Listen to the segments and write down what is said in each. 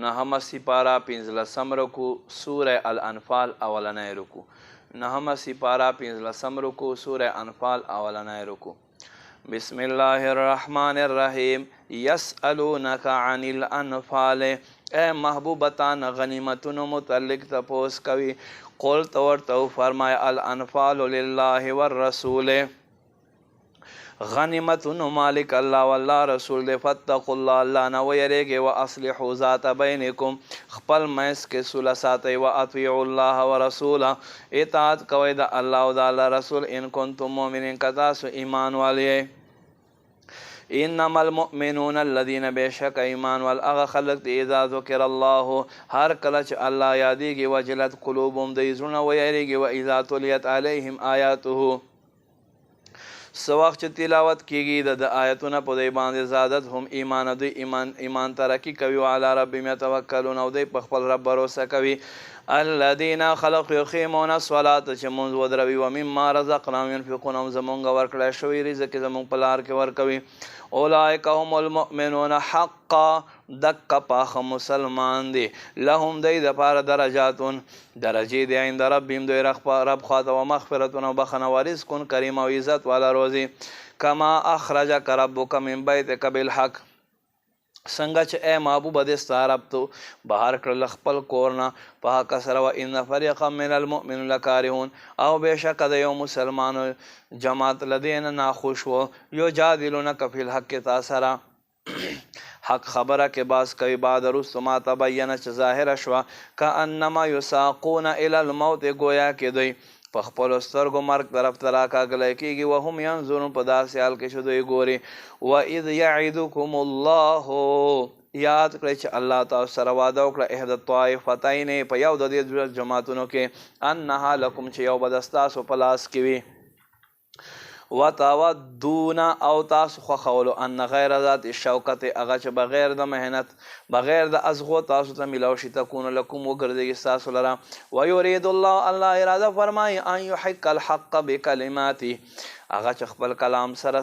نهم سپارہ پنځلسم رکو سورہ الانفال اولنی رکو نهم سپارہ پنځلسم رکو سورہ انفال اولنی رکو بسم اللہ الرحمن الرحیم یسألونک عن الانفال اے محبوبتان غنیمتن متعلق تپوس کوي قل تورتو فرمائے الانفال للہ والرسول غنیمتن مالک اللہ واللہ رسول دے فاتقوا اللہ اللہ نہ ویریگے و اصلحوا ذات بینکم خپل میس کے صلح ساتي و اطیعوا اللہ و رسولہ اطاعت کوي دا اللہ و دا اللہ رسول ان کنتم مؤمنین کتاسو ایمان والیے انما المؤمنون الذين بشك ایمان والاغ خلق اذا ذکر الله ہر کلچ اللہ یادیگی وجلت قلوبهم دیزون ویریگی و اذا تلیت علیہم آیاته سوقت چې تلاوت کیږي د آیتونه په دی باندې زادت هم ایمان دوی ایمان ترقی کوي او علی ربهم یتوکلون او دوی په خپل رب باور کوي الذين خلقوا يقيمون الصلاة چې مونږ ودروي و مما رزقناهم ينفقون او زمونږ ورکړی شوی رزق زمونږ په لار کې ورکوي اولئک هم المؤمنون حقا دک پاخ مسلمان دی لهم دی د پاره درجاتون درجې دی عند ربهم دوی رب خواته و مغفرتون او بخنه و رزق کریم او عزت والا روزی کما اخرجک ربک من بیتک بالحق څنګه چې اے محبوب دې ستا رب تو بهر کړل خپل کورنا په حق سره و ان فريقا من المؤمنين لکارهون او بشک د یو مسلمان جماعت لدین ناخوش و یجادلونک فی الحق تاثرا حق خبره کې باز کوي بعد رسو ما تبین چې ظاهر شوا کانما یساقون الی الموت گویا کې دوی په خپل سترګو مرګ طرف ته راکاږلی کېږي وهم ینظرون په داسې حال کې چې دوی ګوري واذ یعدکم الله یاد کړئ چې الله تاسو سره واده وکړه احد الطائفتین په یو د دې جماعتونو کې انها لکم چې یو به د ستاسو په لاس کې وي وتودون او تاسو خوښولو ان غیر ذات الشوکت هغه چې بغیر د محنت بغیر د ازغو تاسو ته میلاو شي تکون لکم وګرځي ستاسو لره ویرید الله الله اراده فرمایي ان یحق الحق بکلماته هغه چې خپل کلام سره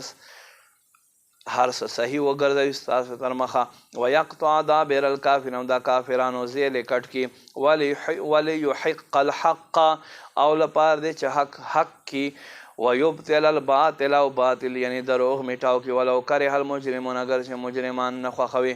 هر څه صحیح وګرځوي ستاسو تر مخه ویقطع دابر الکافرین دا کافرانو زیل کټ کی ولیحق الحق او لپاره دې چې حق کی ویبطل الباطل او باطل یعنی دروغ میټاو کی ولو کرہ المجرمون اگر چې مجرمان نه خوښوي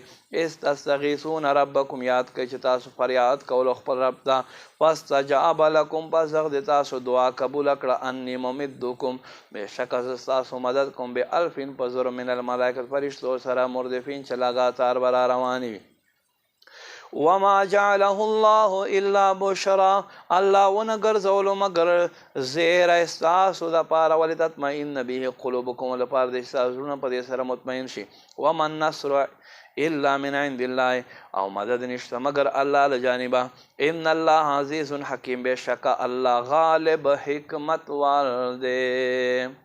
استغیثون ربکم یاد کوي چې تاسو فریاد کولو خپل رب ته فاستجاب لکم پس د تاسو دعا قبول کړه انی ممدکم بشک تاسو مدد کوم به الفین پزر من الملائکه فرشتو سره مردفین چې لگاتار برا رواني وي وما جعله الله الا بشرا الله ونګرځولو مگر زیر استاسو د پاره ولتطمئن به قلوبکم لپاره د استاسونه په دې سره مطمئن شي ومن نصر الا من عند الله او مدد نشته مگر الله له جانبه ان الله عزیز حکیم بشک الله غالب حکمت والده